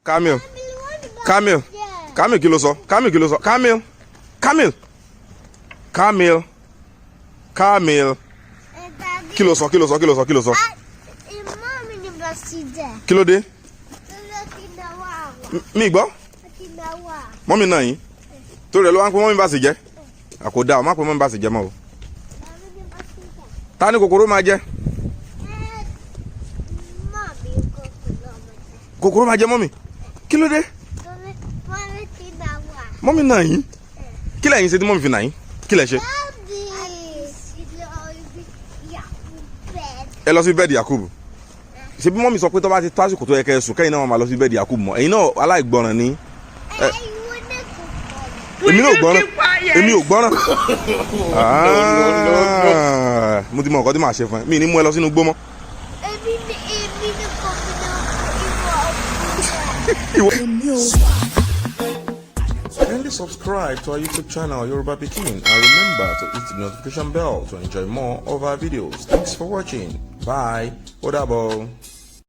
Kamil. Kamil. Kamil kí ló sọ? Kamil kí ló sọ? Kamil. Kamil. Kamil. Kamil. Kí ló sọ? Kí ló sọ? Kí ló sọ? Kí ló sọ? Kí ló dé? Mi gbọ́. Mọ́mí náà yín. Torí ẹ̀ ló wá ń pẹ́ mọ́mí bá sì jẹ́. Àkódà má pẹ́ mọ́mí bá sì jẹ́ mọ́ o. Ta ni kòkòrò máa jẹ? Kòkòrò máa jẹ mọ́mí. Kí ló dé? Mọ́mí náà yín. Kí lẹ̀yin ṣe tí mọ́mí fi nà yín? Kí lẹ̀ ṣe? Ẹ lọ sí bẹ́ẹ̀dì Yakubu. Ṣé bí mọ́mí sọ pé tó bá ti tó àsìkò tó yẹ kẹ́ ẹ sùn kẹ́yìn náà máa lọ sí bẹ́ẹ̀dì Yakubu mọ́. Ẹ̀yin náà aláìgbọràn ni. Èmi náà ò gbọ́ràn. Èmi ò gbọ́ràn. Mo ti mọ nǹkan tí màá ṣe fún ẹ. Mi ní mú ẹ lọ sínú igbó mọ́. Kindly subscribe to our YouTube channel Yoruba Pikin and remember to hit the notification bell to enjoy more of our videos. Thanks for watching. Bye. Ó dàbọ̀.